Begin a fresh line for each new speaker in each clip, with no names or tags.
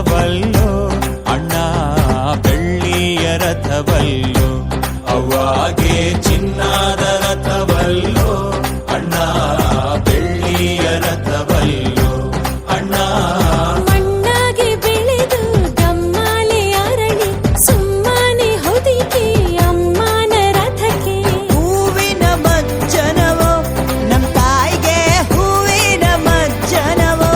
ರಥವಲ್ಲೋ ಅಣ್ಣ ಬೆಳ್ಳಿಯ ರಥವಲ್ಲೋ ಅವ್ವಾಗೆ ಚಿನ್ನದ ರಥವಲ್ಲೋ ಅಣ್ಣ ಬೆಳ್ಳಿಯ ರಥವಲ್ಲೋ ಅಣ್ಣ
ಮಣ್ಣಾಗೆ ಬೆಳೆದು ಗಮ್ಮಾಲೆ ಅರಳಿ ಸುಮ್ಮನೆ ಹೊದಿಕೆ ಅಮ್ಮನ ರಥಕ್ಕೆ
ಹೂವಿನ ಮಜ್ಜನವೋ ನಮ್ ತಾಯಿಗೆ ಹೂವಿನ ಮಜ್ಜನವೋ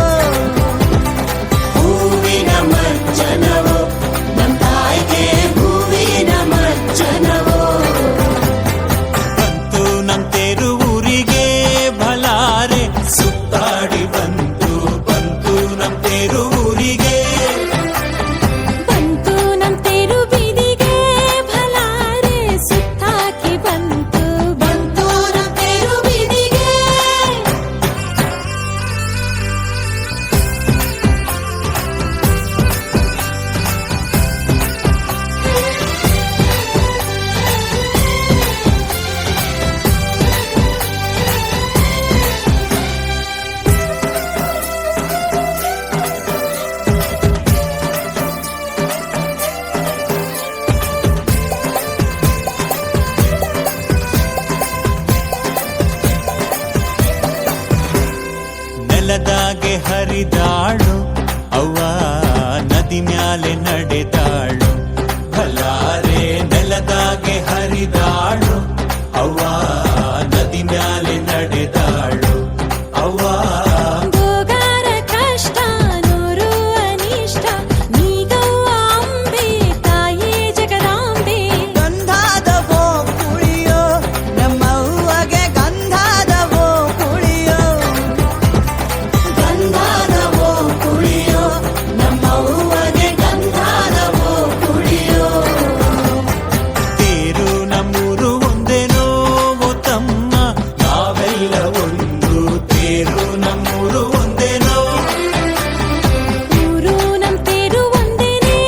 ಹೂವಿನ ಮಜ್ಜನವೋ
ನಮ್ ತಾಯಿಗೆ ಹೂವಿನ ಮಜ್ಜನವೋ
ಬಂತು ನಮ್ ತೇರು ಊರಿಗೆ ಭಲಾರೆ ಸುತ್ತಾಡಿ ಬಂತು ನಮ್ ತೇರು ಊರಿಗೆ
ಬಂತು ನಮ್ ತೇರು ಬೀದಿಗೆ ಭಲಾರೆ ಸುತ್ತಾಕಿ ಬಂತು ನಮ್ ತೇರು ಬೀದಿಗೆ
ನೆಲದಾಗೆ ಹರಿದಾಳು ಅವ್ವ ನದಿ ಮ್ಯಾಲೆ ನಡೆದಾಳು ಭಲಾರೆ ನೆಲದಾಗೆ ಹರಿದಾಳು ಅವ್ವ ನದಿ ಮ್ಯಾಲೆ ನಡೆದಾಳು ಅವ್ವ
ಗೋಗಾರ ಕಷ್ಟ ನೂರು ಅನಿಷ್ಟ ನೀಗವ್ವ ಅಂಬೆ ತಾಯೇ ಜಗದಾಂಬೆ
ಗಂಧಾದವೋ ಕುಳಿಯೋ ನಮ್ಮವ್ವಗೆ ಗಂಧಾದವೋ ಕುಳಿಯೋ ಗಂಧಾದವೋ ಕುಳಿಯೋ ನಮ್ಮವ್ವಗೆ ಗಂಧಾದವೋ ಕುಳಿಯೋ
ತೇರು ನಮ್ಮೂರು ಒಂದೇನೋ ಓ ತಮ್ಮ ನಾವೆಲ್ಲ ಒಂದು ತೇರು ನಮ್ಮೂರು ಒಂದೇನೋ
ಊರು ನಮ್ ತೇರು ಒಂದೇನೇ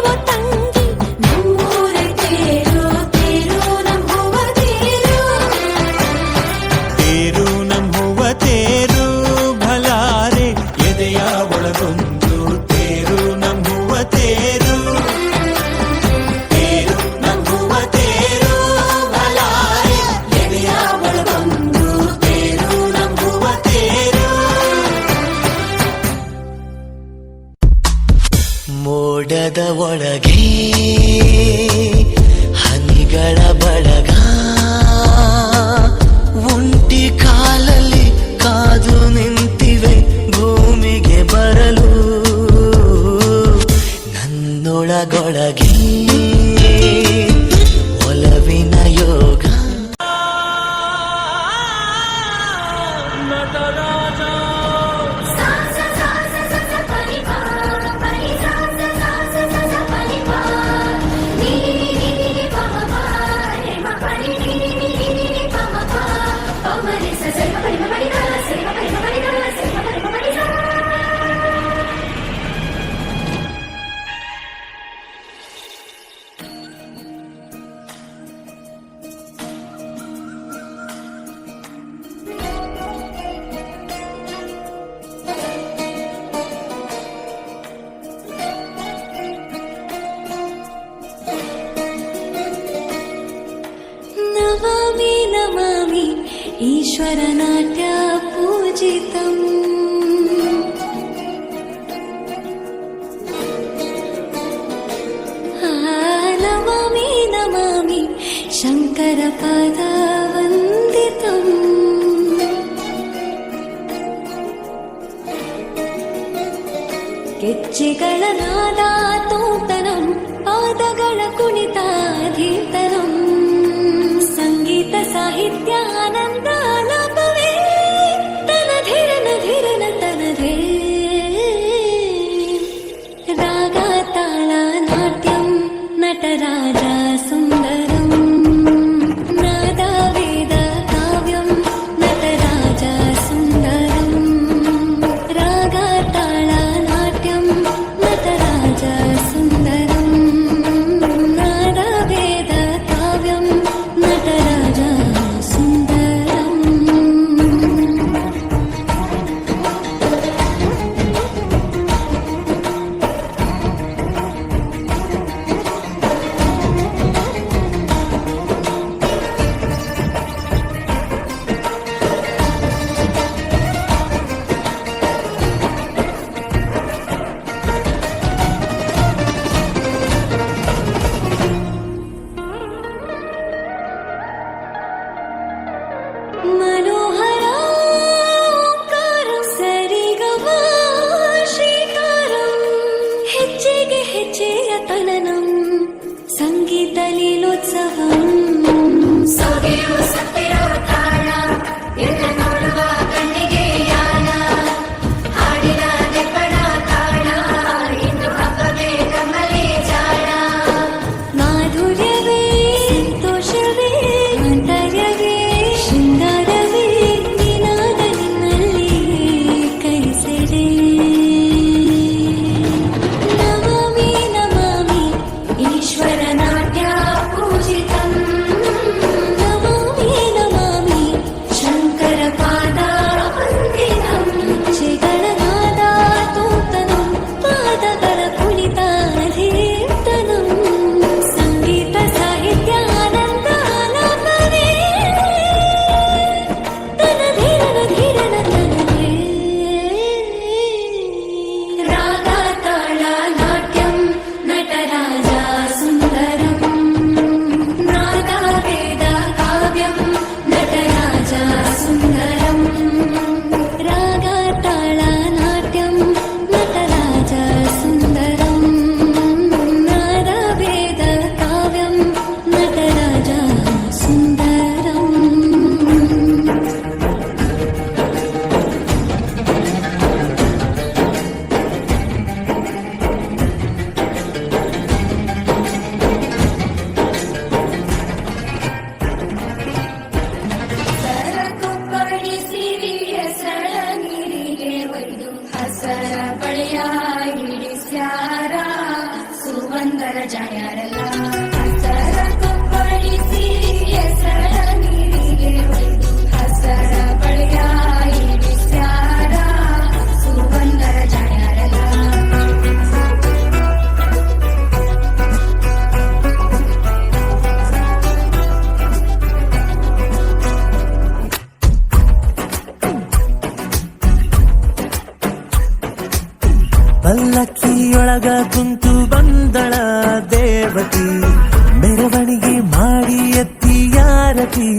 ಓ ತಂಗಿ ನಮ್ಮೂರ ತೇರು ನಮ್ ಹೂವ ತೇರು
ತೇರು ನಮ್ ಹೂವ ತೇರು ಭಲಾರೆ ಎದೆಯ ಒಳಗೊಂದು ತೇರು ನಮ್ ಹೂವ ತೇರು ನಮ್ ಹೂವ ತೇರು ಭಲಾರೆ ಎದೆಯ ಒಳಗೊಂದು ತೇರು ನಮ್ ಹೂವ ತೇರು
ಮೋಡದ ಒಳಗೆ ಹನಿಗಳ ಬಳಗ ಒಂಟಿ ಕಾಲಲ್ಲಿ ಕಾದು ನಿಂತಿವೆ ಭೂಮಿಗೆ ಬರಲು ನನ್ನೊಳಗೊಳಗೆ ಒಲವಿನ ಯೋಗ
ನಮಾಮಿ ನಮಾಮಿ ಈಶ್ವರ ನಾಟ್ಯ ಪೂಜಿತಂ ನಮಾಮಿ ನಮಾಮಿ ಶಂಕರ ಪಾದ ವಂದಿತಂ ಗೆಜ್ಜೆಗಳ ನಾದ ತೋಂತನಂ ಪಾದಗಳ ಕುಣಿತಾಧೀತನಂ ಸಂಗೀತ ಸಾಹಿತ್ಯ ಆನಂದ ಲಾಭವೇ ತನಧಿರನ ಧಿರನ ತನದೇ ರಾಗ ತಾಳ ನಾಟ್ಯಂ ನಟರಾಜ ಸುಂದರಂ ನಾದ ವೇದ ಕಾವ್ಯಂ ನಟರಾಜ ಸುಂದರಂ ರಾಗ ತಾಳ ನಾಟ್ಯಂ ನಟರಾಜ ಸುಂದರಂ ತಲೀಲೋತ್ಸವಂ ಸೊಗೆಯು ಸತ್ತಿರೋ ತಾಣ ಎಲ್ಲ ನೋಡುವ ಕಣ್ಣಿಗೆ ಯಾನ ಹಾಡಿನ ನೆಪಣ ತಾಣ ಇಂದು ಹಬ್ಬವೇ ಕಮಲೆ ಜಾಣ ಮಾಧುರ್ಯವೇ ಸಂತೋಷವೇ ಆಂತರ್ಯವೇ ಶೃಂಗಾರವೇ ನಿನಾದ ನಿನ್ನಲ್ಲಿ ಕೈಸೆರೆ ನಮಾಮಿ ನಮಾಮಿ ಈಶ್ವರ ನಾಟ್ಯ ಪೂಜಿತಂ ನಮಾಮಿ ನಮಾಮಿ ಶಂಕರ ಪಾದ ವಂದಿತಂ ಶ್ರೀಗಳ ನಾದ ತೂತನಂ ಪಾದಗಳ ಕುಣಿತ ಧೀರ್ತನಂ ಸಂಗೀತ ಸಾಹಿತ್ಯ ಆನಂದ ಆಲಾಪವೇ ತನಧೀರನ ಧೀರನ ತನವೇ ರಾಗ ತಾಳ ನಾಟ್ಯಂ ನಟರಾಜ ಸುಂದರಂ ನಾದ ವೇದ ಕಾವ್ಯಂ ನಟರಾಜ ಸುಂದರಂ ರಾಗ ತಾಳ ನಾಟ್ಯಂ ನಟರಾಜ ಸುಂದರಂ ನಾದ ವೇದ ಕಾವ್ಯಂ ನಟರಾಜ ಸುಂದರಂ ಸರಕುಪ್ಪಡಿಸಿ ಹೆಸರ ನೀರಿಗೆ ಒಯ್ದು ಹಸರ ಬಳಿಯ ಹಿಡಿಸ್ಯಾರ ಸುವಂದರ ಜಾಯರಲ್ಲ ಸರಕುಪ್ಪಡಿಸಿ ಹೆಸರ ನೀರಿಗೆ ಒಯ್ದು ಹಸರ ಬಳಿಯ ಹಿಡಿಸ್ಯಾರ ಸುವಂದರ ಜಾಯರಲ್ಲ
ಪಲ್ಲಕ್ಕಿಯೊಳಗ ಕುಂತು ಬಂದಳ ದೇವತಿ ಮೆರವಣಿಗೆ ಮಾಡಿ ಎತ್ತಿಯಾರತಿ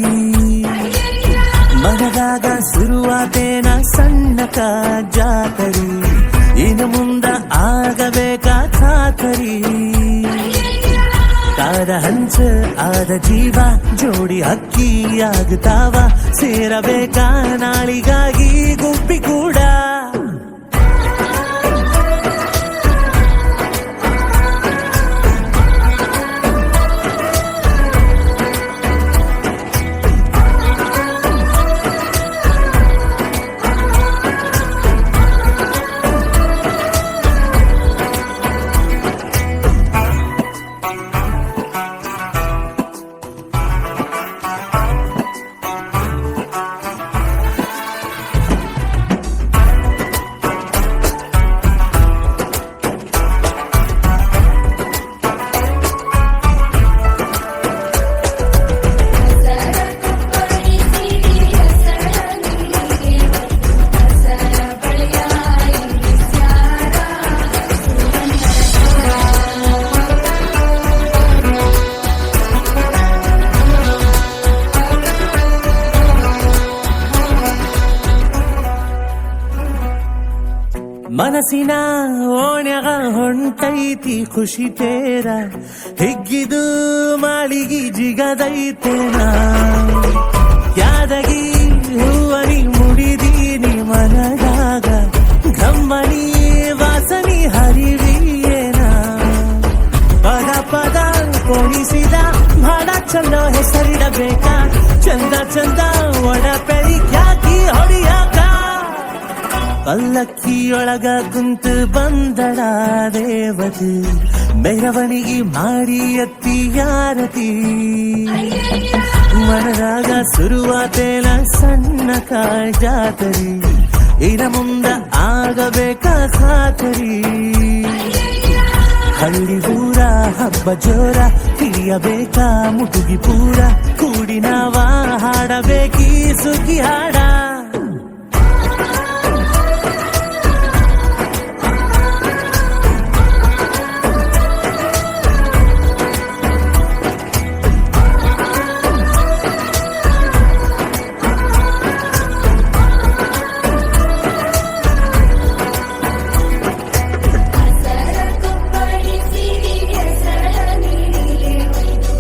ಮನದಾಗ ಶುರುವಾತೇನ ಸಣ್ಣಕ ಜಾತರಿ ಇನ್ನು ಮುಂದ ಆಗಬೇಕಾ ಖಾತರಿ ಕಾದ ಹಂಚ ಆದ ಜೀವ ಜೋಡಿ ಅಕ್ಕಿಯಾಗುತ್ತಾವ ಸೇರಬೇಕಾ ನಾಳಿಗಾಗಿ ಗುಬ್ಬಿ ಕೂಡ ಮನಸ್ಸಿನ ಓಣ್ಯಾಗ ಹೊಂಟೈತಿ ಖುಷಿ ತೇರ ಹಿಗ್ಗಿದು ಮಾಳಿಗಿ ಜಿಗದೈತೇನ ಯಾದಗಿ ಹೂವನಿ ಮುಡಿದೀನಿ ಮನದಾಗ ಗಮ್ಮನಿ ವಾಸನಿ ಹರಿವಿಯೇನ ಪದ ಪದ ಕೋಣಿಸಿದ ಬಹಳ ಚಂದ ಹೆಸರಿಡಬೇಕಾ ಚಂದ ಚಂದ ಒಡಪೆರಿ ಖ್ಯಾತಿ ಹೊಡಿಯಾಕ ಪಲ್ಲಕ್ಕಿಯೊಳಗ ಕುಂತು ಬಂದಳ ದೇವತಿ ಮೆರವಣಿಗೆ ಮಾಡಿ ಎತ್ತಿಯಾರತಿ ಮನದಾಗ ಶುರುವಾತೇನ ಸಣ್ಣ ಜಾತರಿ ಇನ ಮುಂದ ಆಗಬೇಕಾ ಖಾತರಿ ಹಳ್ಳಿ ಊರ ಹಬ್ಬ ಜೋರ ಹಿಡಿಯಬೇಕಾ ಮುಟುಗಿ ಪೂರ ಕೂಡಿ ನಾವ ಹಾಡಬೇಕೀ ಸುಖಿ ಹಾಡ
ಸರಕುಪ್ಪಡಿಸಿ ಹೆಸರ ನೀರಿಗೆ ಒಯ್ದು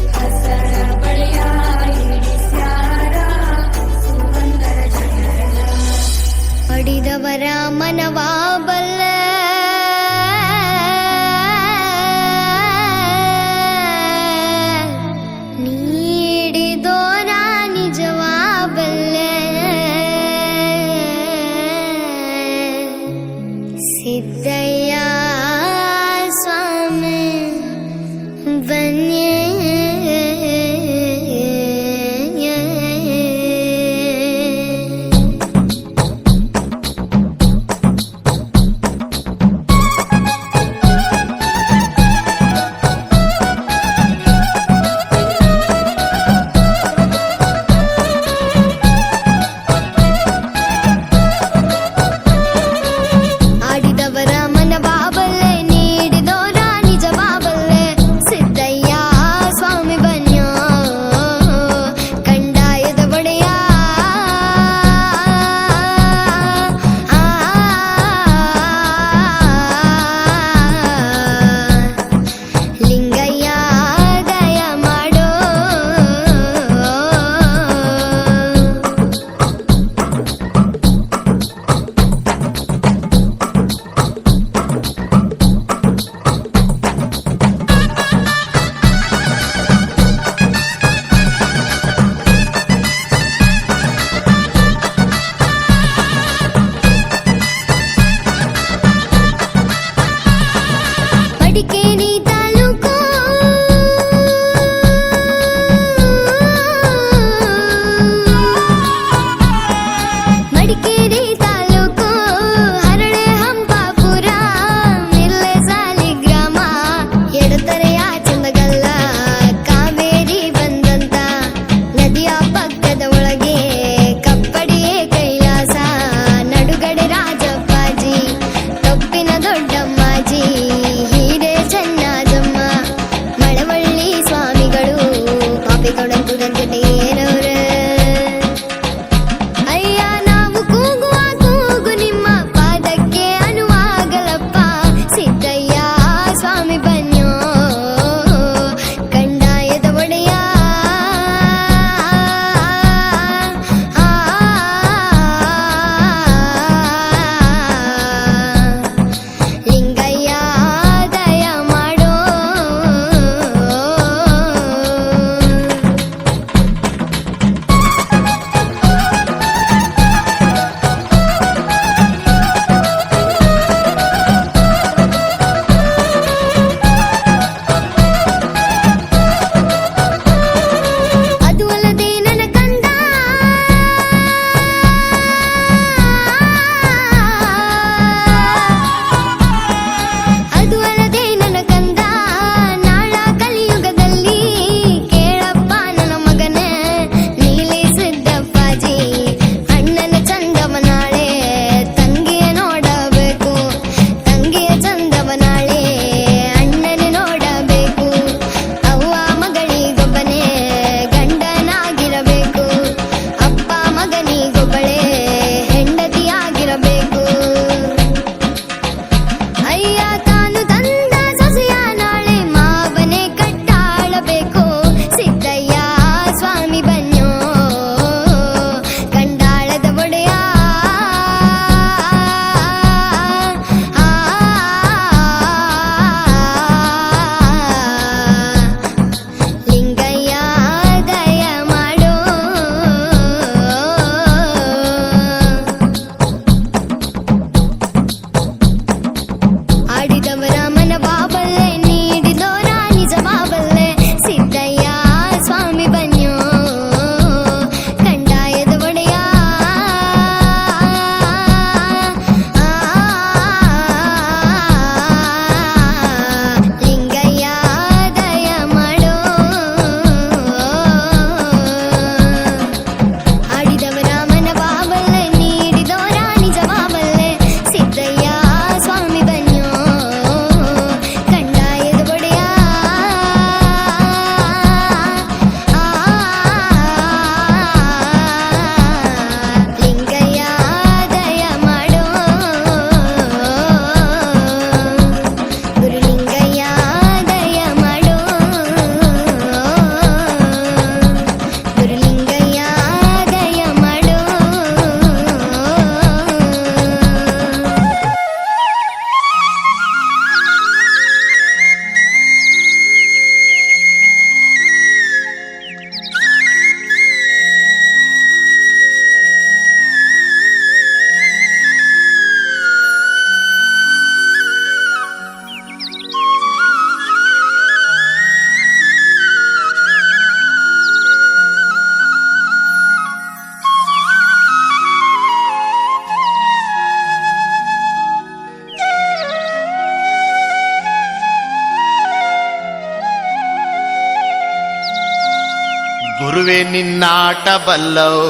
ಗುರುವೇ ನಿನ್ನಾಟ ಬಲ್ಲವು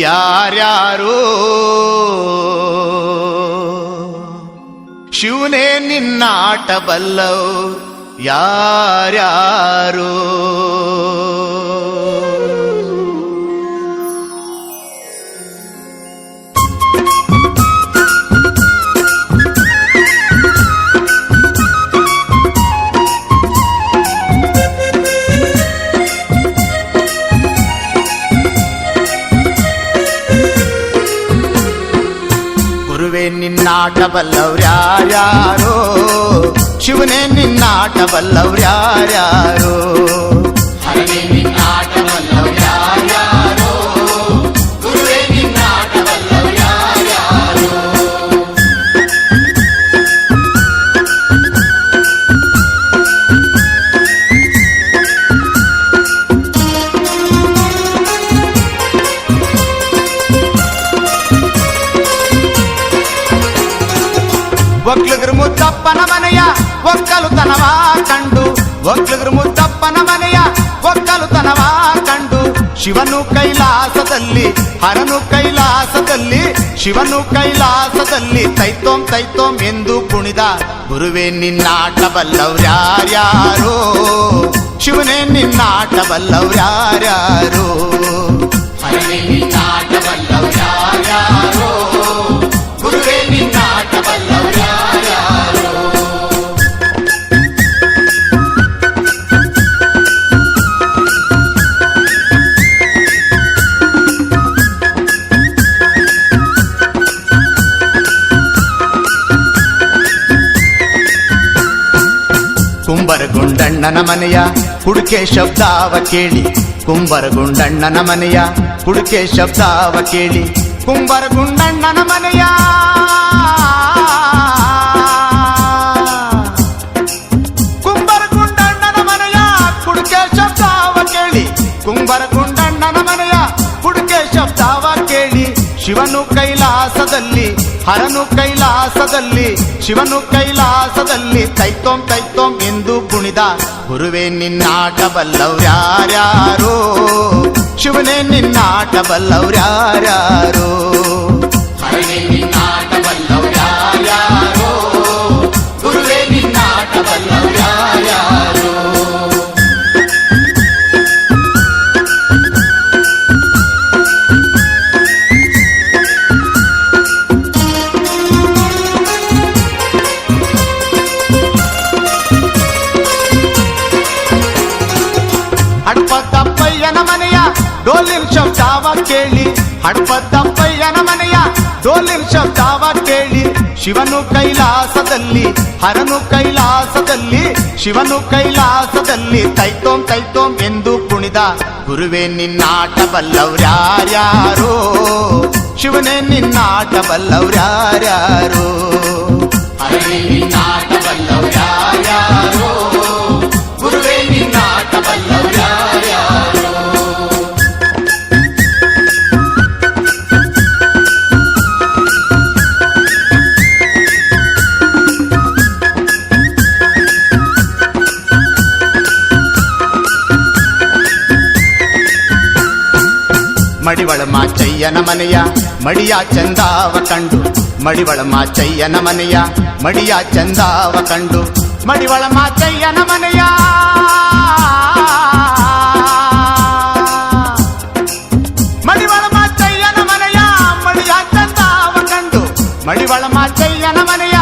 ಯಾರ್ಯಾರು, ಶಿವನೇ ನಿನ್ನಾಟ ಬಲ್ಲವು ಯಾರ್ಯಾರು. ಗುರುವೇ ನಿನ್ನಾಟ ಬಲ್ಲವ್ರ್ಯಾರ್ಯಾರೋ, ಶಿವನೇ ನಿನ್ನಾಟ ಬಲ್ಲವ್ರ್ಯಾರ್ಯಾರೋ. ಹರನೇ ನಿನ್ನಾಟ ಬಲ್ಲವ್ರ್ಯಾರ್ಯಾರೋ, ಗುರುವೇ ನಿನ್ನಾಟ ಬಲ್ಲವ್ರ್ಯಾರ್ಯಾರೋ. ಒಕ್ಲುಗ್ರ ಮುದ್ದಪ್ಪನ ಮನೆಯ ಒಕ್ಕಲುತನವ ಕಂಡು, ಒಕ್ಲುಗ್ರ ಮುದ್ದಪ್ಪನ ಮನೆಯ ಒಕ್ಕಲುತನವ ಕಂಡು, ಶಿವನು ಕೈಲಾಸದಲ್ಲಿ ಹರನು ಕೈಲಾಸದಲ್ಲಿ, ಶಿವನು ಕೈಲಾಸದಲ್ಲಿ ತೈತೋಂ ತೈತೋಂ ಎಂದು ಕುಣಿದ. ಗುರುವೇ ನಿನ್ನಾಟ ಬಲ್ಲವ್ರ್ಯಾರ್ಯಾರೋ, ಶಿವನೇ ನಿನ್ನಾಟ ಬಲ್ಲವ್ರ್ಯಾರ್ಯಾರೋ. ಹರನೇ ನಿನ್ನಾಟ ಬಲ್ಲವ್ರ್ಯಾರ್ಯಾರೋ, ಗುರುವೇ ನಿನ್ನಾಟ ಬಲ್ಲವ್ರ್ಯಾರ್ಯಾರೋ. ಕುಂಬರಗುಂಡಣ್ಣನ ಮನೆಯ ಕುಡುಕೆ ಶಬ್ದಾವ ಕೇಳಿ, ಕುಂಬರಗುಂಡಣ್ಣನ ಮನೆಯ ಕುಡುಕೆ ಶಬ್ದಾವ ಕೇಳಿ, ಕುಂಬರಗುಂಡಣ್ಣನ ಮನೆಯ ಕುಂಬರಗುಂಡಣ್ಣನ ಮನೆಯ ಕುಡುಕೆ ಶಬ್ದಾವ ಕೇಳಿ, ಕುಂಬರಗುಂಡಣ್ಣನ ಮನೆಯ ಕುಡುಕೆ ಶಬ್ದಾವ ಕೇಳಿ, ಶಿವನು ಕೈಲಾಸದಲ್ಲಿ ಹರನು ಕೈಲಾಸದಲ್ಲಿ, ಶಿವನು ಕೈಲಾಸದಲ್ಲಿ ತೈತೋಂ ತೈತೋಂ ಎಂದು ಕುಣಿದ. ಗುರುವೇ ನಿನ್ನಾಟ ಬಲ್ಲವ್ರ್ಯಾರ್ಯಾರೋ, ಶಿವನೇ ನಿನ್ನಾಟ ಬಲ್ಲವ್ರ್ಯಾರ್ಯಾರೋ. ಹರನೇ ನಿನ್ನಾಟ ಬಲ್ಲವ್ರ್ಯಾರ್ಯಾರೋ, ಗುರುವೇ ನಿನ್ನಾಟ ಬಲ್ಲವ್ರ್ಯಾರ್ಯಾರೋ. ಹಡಪದಪ್ಪಯ್ಯನ ಮನೆಯ ಡೋಲಿನ ಶಬ್ದಾವ ಕೇಳಿ, ಹಡಪದಪ್ಪಯ್ಯನ ಮನೆಯ ಡೋಲಿನ ಶಬ್ದಾವ ಕೇಳಿ, ಶಿವನು ಕೈಲಾಸದಲ್ಲಿ ಹರನು ಕೈಲಾಸದಲ್ಲಿ, ಶಿವನು ಕೈಲಾಸದಲ್ಲಿ ತೈತೋಂ ತೈತೋಂ ಎಂದು ಕುಣಿದ. ಗುರುವೇ ನಿನ್ನಾಟ ಬಲ್ಲವ್ರ್ಯಾರ್ಯಾರೋ, ಶಿವನೇ ನಿನ್ನಾಟ ಬಲ್ಲವ್ರ್ಯಾರ್ಯಾರೋ. ಹರನೇ ನಿನ್ನಾಟ ಬಲ್ಲವ್ರ್ಯಾರ್ಯಾರೋ, ಗುರುವೇ ನಿನ್ನಾಟ ಬಲ್ಲವ್ರ್ಯಾರ್ಯಾರೋ. ಮಡಿವಳ ಮಾಚಯ್ಯನ ಮನೆಯ ಮಡಿಯ ಚಂದಾವ ಕಂಡು, ಮಡಿವಳ ಮಾಚಯ್ಯನ ಮನೆಯ ಮಡಿಯ ಚಂದಾವ ಕಂಡು, ಮಡಿವಳ ಮಾಚಯ್ಯನ ಮನೆಯ ಮಡಿವಳ ಮಾಚಯ್ಯನ ಮನೆಯ ಮಡಿಯ ಚಂದಾವ ಕಂಡು, ಮಡಿವಳ ಮಾಚಯ್ಯನ ಮನೆಯ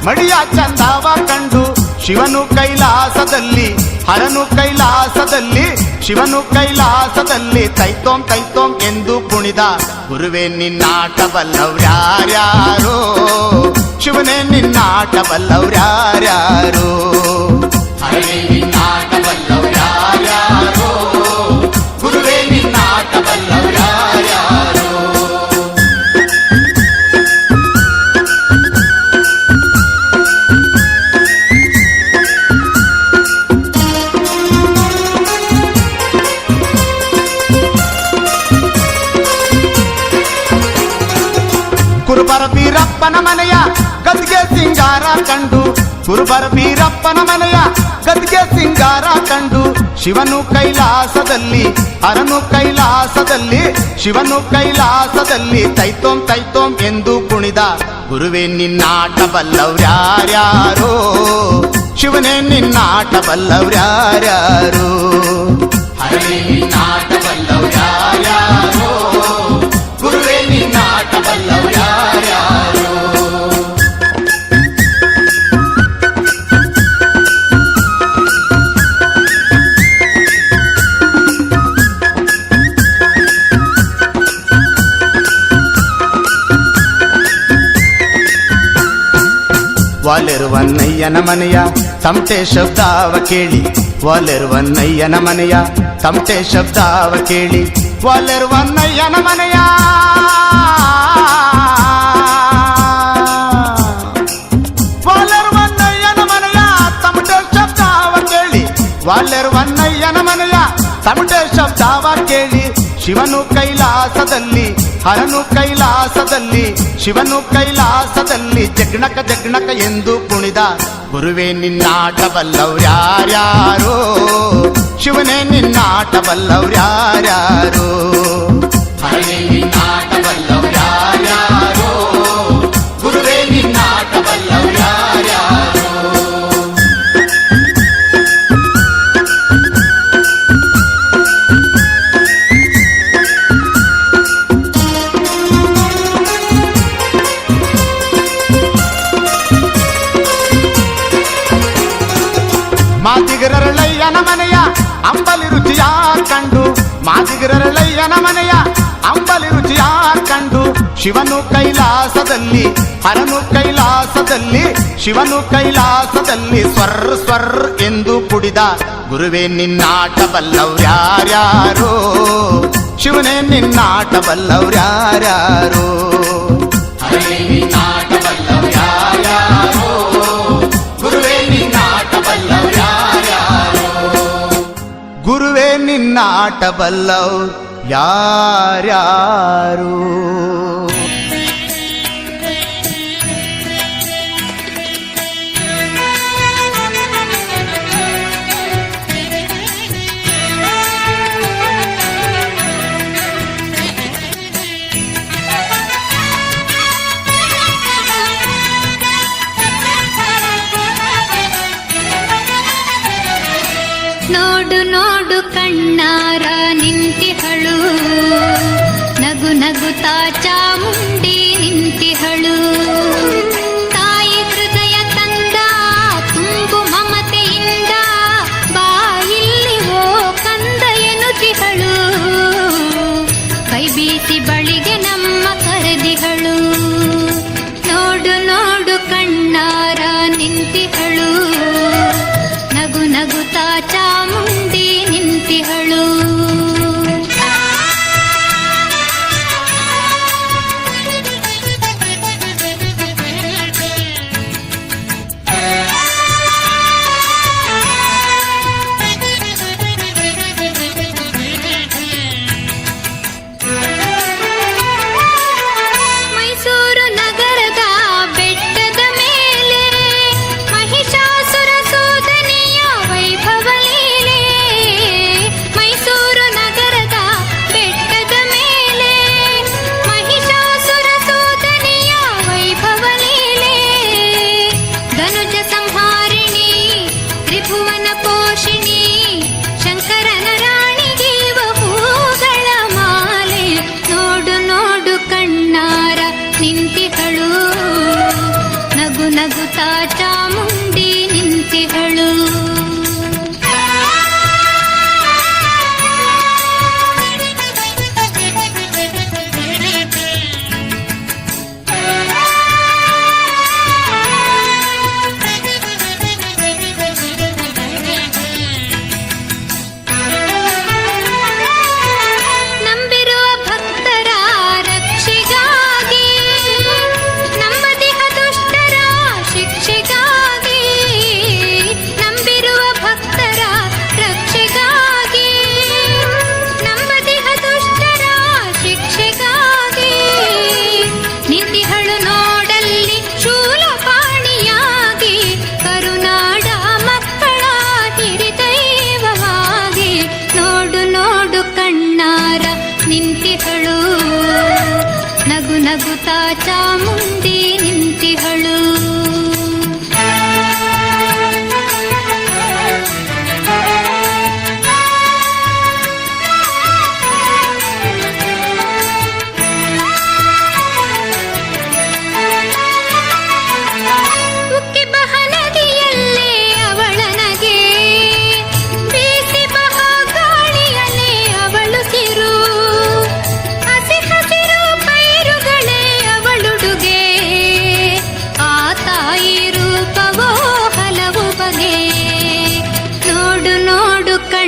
ಮಡಿಯ ಚಂದಾವ ಕಂಡು, ಶಿವನು ಕೈಲಾಸದಲ್ಲಿ ಹರನು ಕೈಲಾಸದಲ್ಲಿ, ಶಿವನು ಕೈಲಾಸದಲ್ಲಿ ತೈತೋಂ ತೈತೋಂ ಎಂದು ಕುಣಿದ. ಗುರುವೇ ನಿನ್ನಾಟ ಬಲ್ಲವ್ರ್ಯಾರ್ಯಾರೋ, ಶಿವನೇ ನಿನ್ನಾಟ ಬಲ್ಲವ್ರ್ಯಾರ್ಯಾರೋ. ಹರನೇ ನಿನ್ನಾಟ ಬಲ್ಲವ್ರ್ಯಾರ್ಯಾರೋ, ಗುರುವೇ ನಿನ್ನಾಟ ಬಲ್ಲವ್ರ್ಯಾರ್ಯಾರೋ. ಕುರುಬರ ಬೀರಪ್ಪನ ಮನೆಯ ಗದ್ಗೆ ಸಿಂಗಾರ ಕಂಡು, ಕುರುಬರ ಬೀರಪ್ಪನ ಮನೆಯ ಗದ್ಗೆ ಸಿಂಗಾರ ಕಂಡು ಶಿವನು ಕೈಲಾಸದಲ್ಲಿ ಹರನು ಕೈಲಾಸದಲ್ಲಿ ಶಿವನು ಕೈಲಾಸದಲ್ಲಿ ತೈತೋಂ ತೈತೋಂ ಎಂದು ಕುಣಿದ ಗುರುವೇ ನಿನ್ನಾಟ ಬಲ್ಲವ್ರ್ಯಾರ್ಯಾರೋ ಶಿವನೇ ನಿನ್ನಾಟ ಬಲ್ಲವ್ರ್ಯಾರ್ಯಾರೋ ಹರನೇ ನಿನ್ನಾಟ ಬಲ್ಲವ್ರ್ಯಾರ್ಯಾರೋ ಗುರುವೇ ನಿನ್ನಾಟ ಬಲ್ಲವ್ರ್ಯಾರ್ಯಾರೋ ವಾಲೆರುವನ್ನಯ್ಯನ ಮನೆಯ ತಮಟೆ ಶಬ್ದಾವ ಕೇಳಿ ವಾಲೆರುವನ್ನಯ್ಯನ ಮನೆಯ ತಮಟೆ ಶಬ್ದಾವ ಕೇಳಿ ವಾಲೆರುವನ್ನಯ್ಯನ ಮನೆಯ ವಾಲೆರುವನ್ನಯ್ಯನ ಮನೆಯ ತಮಟೆ ಶಬ್ದಾವ ಕೇಳಿ ವಾಲೆರುವನ್ನಯ್ಯನ ಮನೆಯ ತಮಟೆ ಶಬ್ದಾವ ಕೇಳಿ ಶಿವನು ಕೈಲಾಸದಲ್ಲಿ ಹರನು ಕೈಲಾಸದಲ್ಲಿ ಶಿವನು ಕೈಲಾಸದಲ್ಲಿ ಜಗ್ಣಕ ಜಗ್ಣಕ ಎಂದು ಕುಣಿದ ಗುರುವೇ ನಿನ್ನಾಟ ಬಲ್ಲವ್ರ್ಯಾರ್ಯಾರೋ ಶಿವನೇ ನಿನ್ನಾಟ ಬಲ್ಲವ್ರ್ಯಾರ್ಯಾರೋ ಹರನೇ ನಿನ್ನಾಟ ಬಲ್ಲವ್ರ್ಯಾರ್ಯಾರೋ ಗುರುವೇ ನಿನ್ನಾಟ ಬಲ್ಲವ್ರ್ಯಾರ್ಯಾರೋ ಮಾದಿಗರಳಯ್ಯನ ಮನೆಯ ಅಂಬಲಿ ರುಚಿಯ ಕಂಡು ಮಾದಿಗರಳಯ್ಯನ ಮನೆಯ ಅಂಬಲಿ ರುಚಿಯ ಕಂಡು ಶಿವನು ಕೈಲಾಸದಲ್ಲಿ ಹರನು ಕೈಲಾಸದಲ್ಲಿ ಶಿವನು ಕೈಲಾಸದಲ್ಲಿ ಸ್ವರ್ ಸ್ವರ್ ಎಂದು ಕುಡಿದ ಗುರುವೇ ನಿನ್ನಾಟ ಬಲ್ಲವ್ರ್ಯಾರ್ಯಾರೋ ಶಿವನೇ ನಿನ್ನಾಟ ಬಲ್ಲವ್ರ್ಯಾರ್ಯಾರೋ ಹರನೇ ನಿನ್ನಾಟ ಬಲ್ಲವ್ರ್ಯಾರ್ಯಾರೋ ಗುರುವೇ ನಿನ್ನಾಟ ಬಲ್ಲವ್ರ್ಯಾರ್ಯಾರೋ ಗುರುವೇ ನಿನ್ನಾಟ ಬಲ್ಲವ್ರ್ಯಾರ್ಯಾರೋ
ನೋಡು ನೋಡು ಕಣ್ಣಾರ ನಿಂತಿಹಳು ನಗು ನಗುತ್ತಾ ಚಾಮುಂಡಿ ನಿಂತಿಹಳು ತಾಯಿ ಹೃದಯ ತಂದ ತುಂಬು ಮಮತೆಯಿಂದ ಬಾಯಿಲ್ಲಿ ಓ ಕಂದ ಎನ್ನುತ್ತಿಹಳು ಕೈ ಬೀಸಿ ಬಳಿಗೆ ನಮ್ಮ ಕರೆದಿಹಳು ನೋಡು ನೋಡು ಕಣ್ಣಾರ ನಿಂತಿಹಳು ನಗು ನಗುತ್ತಾ ಚಾಮುಂಡಿ ನಿಂತಿಹಳು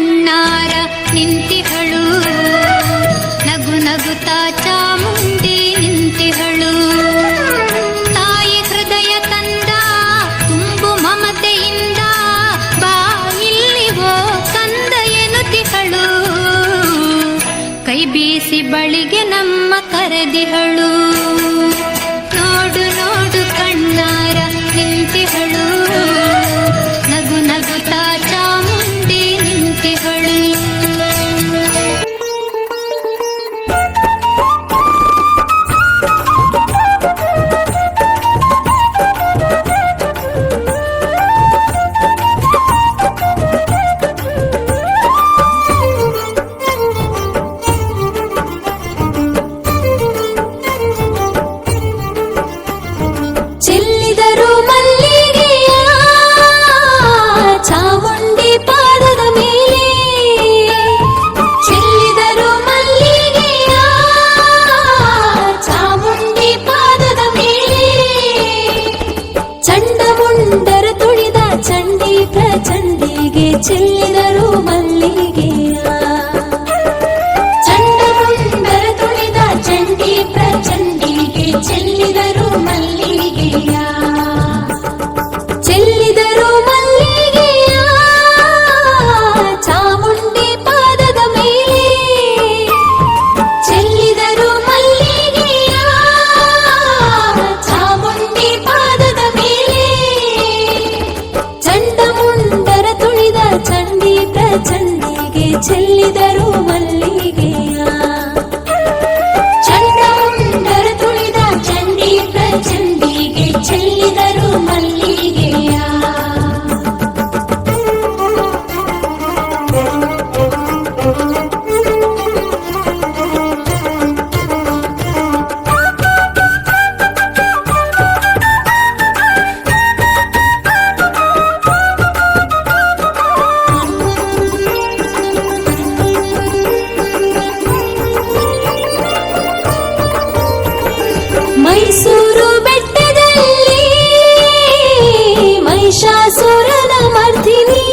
ಕಣ್ಣಾರ ನಿಂತಿಹಳು, ನಗು ನಗುತ್ತಾ ಚಾಮುಂಡಿ ನಿಂತಿಹಳು. ತಾಯಿ ಹೃದಯ ತಂದ ತುಂಬು ಮಮತೆಯಿಂದ ಬಾ ಇಲ್ಲಿವೋ ಕಂದ ಎನ್ನುತ್ತಿಹಳು. ಕೈ ಬೀಸಿ ಬಳಿಗೆ ನಮ್ಮ ಕರೆದಿಹಳು. ನೋಡು ನೋಡು ಕಣ್ಣಾರ ನಿಂತಿಹಳು, ನಗು ನಗುತ್ತಾ ಚಾಮುಂಡಿ ನಿಂತಿಹಳು.
ಚೆಲ್ಲಿದರು ಮಲ್ಲಿಗೆಯ ಚಾಮುಂಡಿ ಪಾದದ ಮೇಲೆ, ಚೆಲ್ಲಿದರು ಮಲ್ಲಿಗೆಯ ಚಾಮುಂಡಿ ಪಾದದ ಮೇಲೆ. ಚಂಡಮುಂಡರ ತುಳಿದ ಚಂಡಿ ಪ್ರಚಂಡಿಗೆ ಚೆಲ್ಲಿದರು ಮಲ್ಲಿಗೆಯ. ಚಂಡಮುಂಡರ ತುಳಿದ ಚಂಡಿ ಪ್ರಚಂಡಿಗೆ ಚೆಲ್ಲಿದರು ಮಲ್ಲಿಗೆಯ. ಚೆಲ್ಲಿದರು ಮಲ್ಲಿಗೆಯ ಚಾಮುಂಡಿ ಪಾದದ ಮೇಲೆ, ಚೆಲ್ಲಿದರು ಮಲ್ಲಿಗೆಯ ಚಾಮುಂಡಿ ಪಾದದ ಮೇಲೆ. ಚಂಡಮುಂಡರ ತುಳಿದ ಚಂಡಿ ಪ್ರಚಂಡಿಗೆ ಚೆಲ್ಲಿದರು ಮಲ್ಲಿಗೆಯ. ಚಂಡಮುಂಡರ ತುಳಿದ ಚಂಡಿ ಪ್ರಚಂಡಿಗೆ ಚೆಲ್ಲಿದರು ಮಲ್ಲಿಗೆಯ. ಮೈಸೂರು ಬೆಟ್ಟದಲ್ಲಿ ಮಹಿಷಾಸುರನ ಮರ್ದಿನಿ,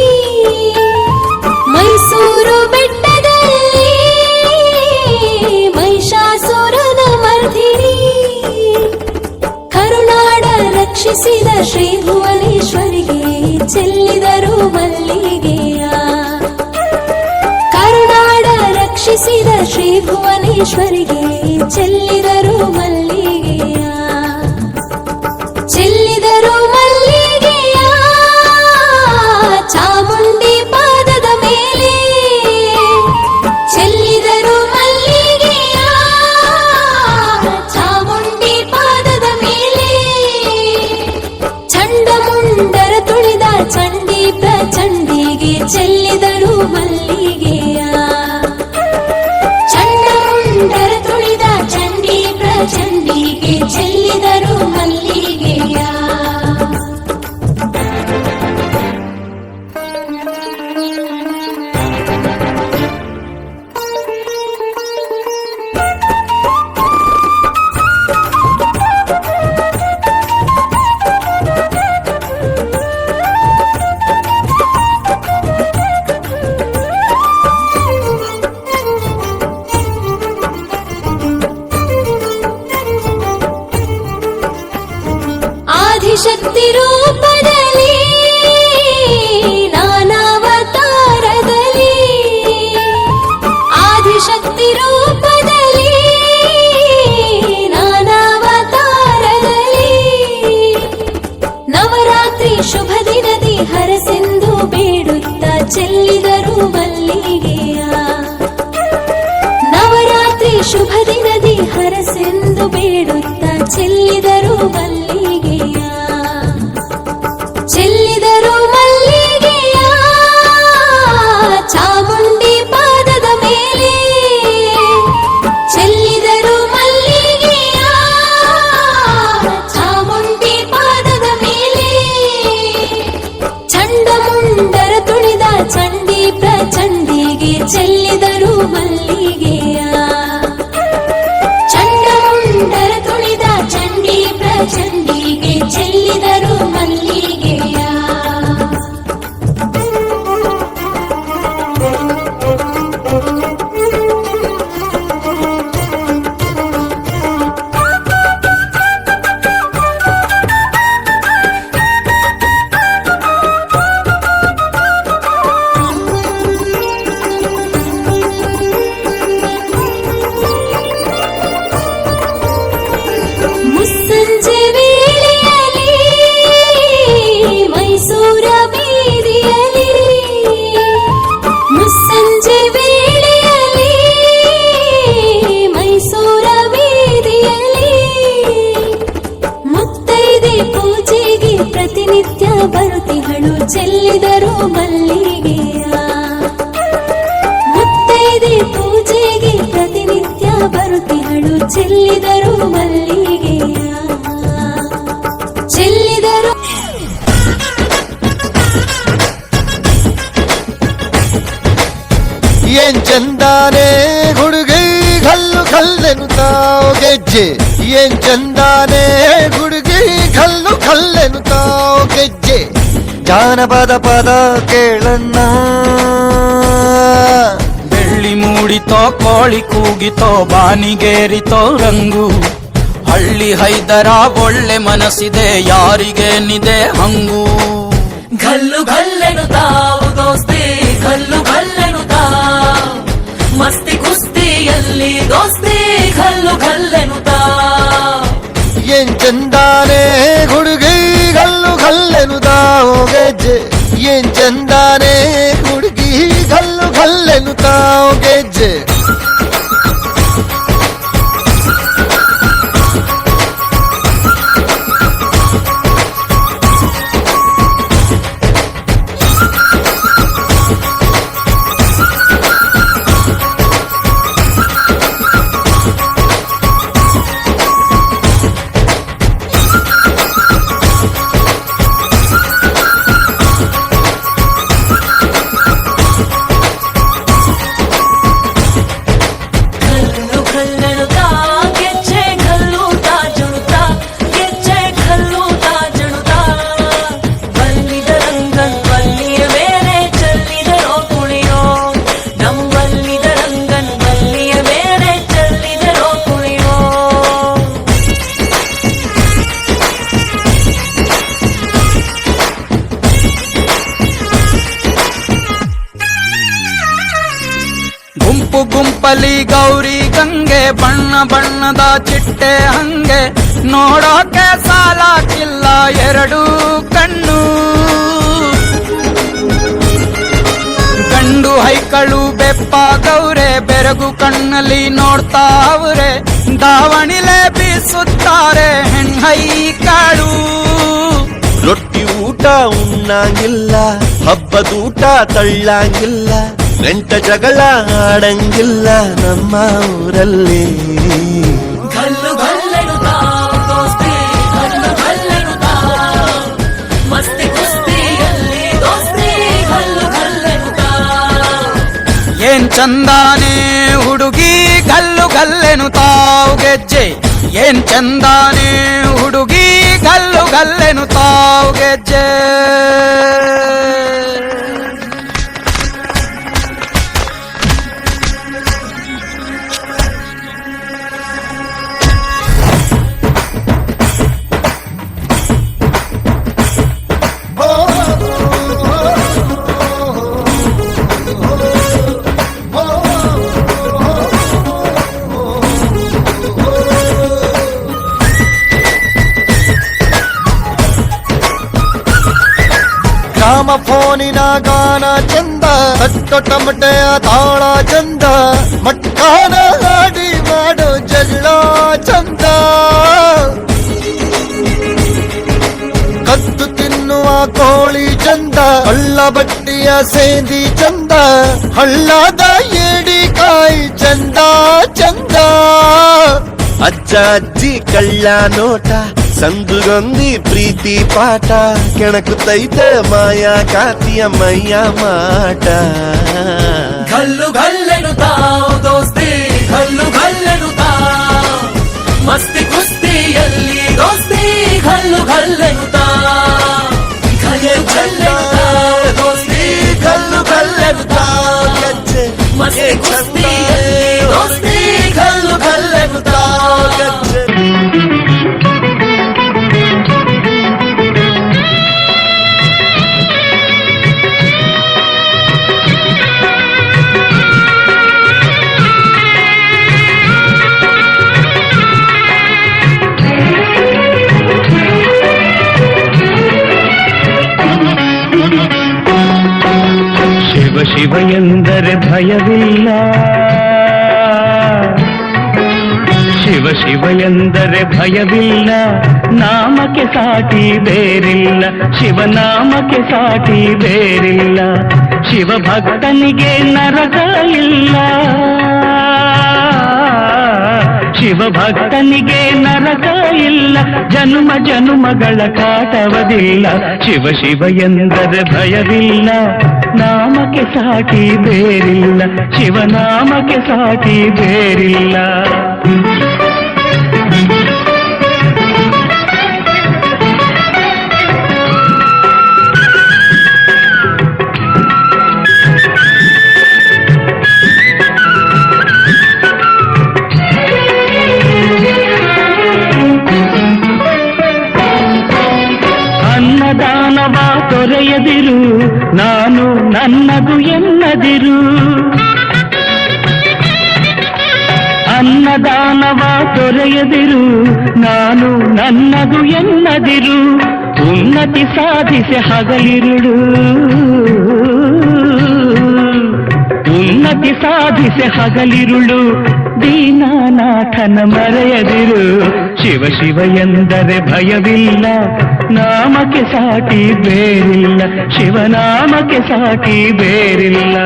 ಮೈಸೂರು ಬೆಟ್ಟದಲ್ಲಿ ಮಹಿಷಾಸುರನ ಮರ್ದಿನಿ. ಕರುನಾಡ ರಕ್ಷಿಸಿದ ಶ್ರೀ ಭುವನೇಶ್ವರಿಗೆ ಚೆಲ್ಲಿದರು ಮಲ್ಲಿಗೆಯ. ಕರುನಾಡ ರಕ್ಷಿಸಿದ ಶ್ರೀ ಭುವನೇಶ್ವರಿಗೆ ಚೆಲ್ಲಿದರು ಮಲ್ಲಿಗೆಯ. ಚೆಲ್ಲಿದರು ಮಲ್ಲಿಗೆಯ ಚಾಮುಂಡಿ ಪಾದದ ಮೇಲೆ, ಚೆಲ್ಲಿದರು ಮಲ್ಲಿಗೆಯ ಚಾಮುಂಡಿ ಪಾದದ ಮೇಲೆ. ಚಂಡಮುಂಡರ ತುಳಿದ ಚಂಡಿ ಪ್ರಚಂಡಿಗೆ ಚೆಲ್ಲಿದರು ಮಲ್ಲಿಗೆಯ. ಚಂಡಮುಂಡರ ತುಳಿದ ಚಂಡಿ ಪ್ರಚಂಡಿಗೆ ಚೆಲ್ಲಿದರು ಮಲ್ಲಿಗೆಯ. ಆದಿಶಕ್ತಿ ರೂಪದಲ್ಲಿ ನಾನಾವತಾರದಲ್ಲಿ, ಆದಿಶಕ್ತಿ ರೂಪದಲ್ಲಿ ನಾನಾವತಾರದಲ್ಲಿ. ನವರಾತ್ರಿ ಶುಭ ದಿನದಿ ಹರಸೆಂದು ಬೇಡುತ್ತ ಚೆಲ್ಲಿದರು ಮಲ್ಲಿಗೆಯ. ನವರಾತ್ರಿ ಶುಭ ದಿನದಿ ಹರಸೆಂದು ಬೇಡುತ್ತ ಚೆಲ್ಲಿದರು ಮಲ್ಲಿಗೆಯ. ಚೆಲ್ಲಿದರು ಮಲ್ಲಿಗೆಯ ಚಾಮುಂಡಿ ಪಾದದ ಮೇಲೆ, ಚೆಲ್ಲಿದರು ಮಲ್ಲಿಗೆಯ ಚಾಮುಂಡಿ ಪಾದದ ಮೇಲೆ. ಚಂಡಮುಂಡರ ತುಳಿದ ಚಂಡಿ ಪ್ರಚಂಡಿಗೆ ಚೆಲ್ಲಿದರು ಮಲ್ಲಿಗೆಯ. ಚಂಡಮುಂಡರ ತುಳಿದ ಚಂಡಿ ಪ್ರಚಂಡಿಗೆ ಚೆಲ್ಲಿದರು ಮಲ್ಲಿಗೆಯ. ಚೆಲ್ಲಿದರು ಮಲ್ಲಿಗೆಯ ಮುತ್ತೈದೆ ಪೂಜೆಗೆ ಪ್ರತಿನಿತ್ಯ ಬರುತ್ತಿಹಳು ಚೆಲ್ಲಿದರು ಮಲ್ಲಿಗೆಯ ಚೆಲ್ಲಿದರು
ಏನ್ ಚಂದಾನೆ ಹುಡುಗಿ ಕಲ್ಲು ಕಲ್ಲೆನುತ್ತಾವ್ ಗೆಜ್ಜೆ ಏನ್ ಚಂದಾನೆ ಹುಡುಗಿ ಕಲ್ಲು ಕಲ್ಲೆನುತ್ತಾವ್ ಗೆಜ್ಜೆ ಜಾನಪದ ಪದ ಕೇಳಣ್ಣ
ಬೆಳ್ಳಿ ಮೂಡಿತೋ ಕೋಳಿ ಕೂಗಿತೋ ಬಾನಿಗೇರಿತೋ ರಂಗು ಹಳ್ಳಿ ಹೈದರ ಒಳ್ಳೆ ಮನಸ್ಸಿದೆ ಯಾರಿಗೇನಿದೆ ಹಂಗು
ಗಲ್ಲು ಗಲ್ಲೆನುತ್ತಾವು ದೋಸ್ತಿ ಗಲ್ಲು ಗಲ್ಲೆನುತ್ತಾವ್ ಮಸ್ತಿ ಕುಸ್ತಿಯಲ್ಲಿ ದೋಸ್ತಿ ಗಲ್ಲು ಗಲ್ಲೆನುತ್ತಾವ್
ಏನ್ ಚಂದಾನೆ ಹುಡುಗಿ ಕಲ್ಲು ಕಲ್ಲೆನುತ್ತಾವ್ ಗೆಜ್ಜೆ ಏನ್ ಚಂದಾನೆ ಹುಡುಗಿ ಕಲ್ಲು ಕಲ್ಲೆನುತ್ತಾವ್ ಗೆಜ್ಜೆ
ಗಲ್ಲು ಗಲ್ಲೆನುತ್ತಾ ಗೆಜ್ಜೆ ಗಲ್ಲುತ್ತಾ ಜುಣುತ್ತಾ ಗೆಜ್ಜೆ ಗಲ್ಲುತ್ತಾ ಜುಣುತ್ತಾ ಬಲ್ಲಿದ ರಂಗನ್ ಬಲ್ಲಿಯ ಮೇಲೆ ಚೆಲ್ಲಿದರೋ ಕುಣಿಯೋ ನಮ್ಮಲ್ಲಿದ ರಂಗನ್ ಬಲ್ಲಿಯ ಮೇಲೆ ಚೆಲ್ಲಿದರೋ ಕುಣಿಯೋ
ಗುಂಪು ಗುಂಪಲಿ ಗೌರಿ ಗಂಗೆ ಬಣ್ಣ ಬಣ್ಣದ ಚಿಟ್ಟೆ ಹಂಗೆ ನೋಡೋಕೆ ಸಾಲಾಕಿಲ್ಲ ಎರಡು ಕಣ್ಣು ಗಂಡು ಹೈಕಳು ಬೆಪ್ಪಾಗವ್ರೆ ಬೆರಗು ಕಣ್ಣಲ್ಲಿ ನೋಡ್ತಾವ್ರೆ ದಾವಣಿಲೆ ಬೀಸುತ್ತಾರೆ ಹೆಣ್ಹೈಕಾಳು
ರೊಟ್ಟಿ ಊಟ ಉಣ್ಣಂಗಿಲ್ಲ ಹಬ್ಬದೂಟ ತಳ್ಳಂಗಿಲ್ಲ ಗಂಟ ಜಗಳ ಆಡಂಗಿಲ್ಲ ನಮ್ಮ ಊರಲ್ಲಿ
ಗಲ್ಲು ಗಲ್ಲೆನುತ್ತಾವ್ ದೋಸ್ತಿ ಗಲ್ಲು ಗಲ್ಲೆನುತ್ತಾವ್ ಮಸ್ತಿ ಕುಸ್ತಿಯಲ್ಲಿ ದೋಸ್ತಿ ಗಲ್ಲು ಗಲ್ಲೆನುತ್ತಾವ್
ಏನ್ ಚಂದಾನೆ ಹುಡುಗಿ ಗಲ್ಲು ಗಲ್ಲೆನುತ್ತಾವ್ ಗೆಜ್ಜೆ ಏನ್ ಚಂದಾನೆ ಹುಡುಗಿ ಗಲ್ಲು ಗಲ್ಲೆನುತ್ತಾವ್ ಗೆಜ್ಜೆ
ಗ್ರಾಮ ಫೋನಿನ ಗಾನ ಚಂದ ತಟ್ಟೊ ಟಮಟೆಯ ತಾಳ ಚಂದ ಮಟ್ಕಾನ ಹಾಡಿ ಮಾಡೋ ಜಗಳ ಚಂದ ಕದ್ದು ತಿನ್ನುವ ಕೋಳಿ ಚಂದ ಹಳ್ಳ ಬಟ್ಟಿಯ ಸೇಂದಿ ಚಂದ ಹಳ್ಳದ ಏಡಿಕಾಯಿ ಚಂದ ಚಂದ ಅಜ್ಜ ಅಜ್ಜಿ ಕಳ್ಳ ನೋಟ ಸಂದುಗೊಂದಿ ಪ್ರೀತಿ ಪಾಠ ಕೆಣಕುತ್ತೈತೆ ಮಾಯಾ ಕಾತಿಯ ಮೈಯ ಮಾಟ
ಗಲ್ಲು ಗಲ್ಲೆನುತ್ತಾವ್ ದೋಸ್ತಿ ಗಲ್ಲು ಗಲ್ಲೆನುತ್ತಾವ್ ಮಸ್ತಿ ಕುಸ್ತಿಯಲ್ಲಿ ದೋಸ್ತಿ ಗಲ್ಲು ಗಲ್ಲೆನುತ್ತಾವ್ ಗಲ್ಲು ಗಲ್ಲೆನುತ್ತಾವ್ ದೋಸ್ತಿ ಗಲ್ಲು ಗಲ್ಲೆನುತ್ತಾವ್
ಗೆಜ್ಜೆ
ಮಸ್ತಿ ಕುಸ್ತಿಯಲ್ಲಿ ದೋಸ್ತಿ ಗಲ್ಲು ಗಲ್ಲೆನುತ್ತಾವ್
ಗೆಜ್ಜೆ
ಶಿವ ಶಿವ ಎಂದರೆ ಭಯವಿಲ್ಲ
ಶಿವ ಶಿವ ಎಂದರೆ ಭಯವಿಲ್ಲ, ನಾಮಕ್ಕೆ ಸಾಟಿ ಬೇರಿಲ್ಲ, ಶಿವನಾಮಕ್ಕೆ ಸಾಟಿ ಬೇರಿಲ್ಲ. ಶಿವ ಭಕ್ತನಿಗೆ ನರಕ ಇಲ್ಲ, ಶಿವ ಭಕ್ತನಿಗೆ ನರಕ ಇಲ್ಲ, ಜನುಮ ಜನುಮಗಳ ಕಾಟವದಿಲ್ಲ. ಶಿವ ಶಿವ ಎಂದರೆ ಭಯವಿಲ್ಲ, ನಾಮಕ್ಕೆ ಸಾಟಿ ಬೇರಿಲ್ಲ, ಶಿವನಾಮಕ್ಕೆ ಸಾಟಿ ಬೇರಿಲ್ಲ. ಅನ್ನದಾನವ ತೊರೆಯದಿರು, ನಾನು ನನ್ನದು ಎನ್ನದಿರು. ಅನ್ನದಾನವ ತೊರೆಯದಿರು, ನಾನು ನನ್ನದು ಎನ್ನದಿರು. ಉನ್ನತಿ ಸಾಧಿಸಿ ಹಗಲಿರುಳು, ಉನ್ನತಿ ಸಾಧಿಸಿ ಹಗಲಿರುಳು. ದೀನನಾಥನ ಮರೆಯದಿರು. ಶಿವ ಶಿವ ಎಂದರೆ ಭಯವಿಲ್ಲ, ನಾಮಕ್ಕೆ ಸಾಟಿ ಬೇರಿಲ್ಲ, ಶಿವನಾಮಕ್ಕೆ ಸಾಟಿ ಬೇರಿಲ್ಲ.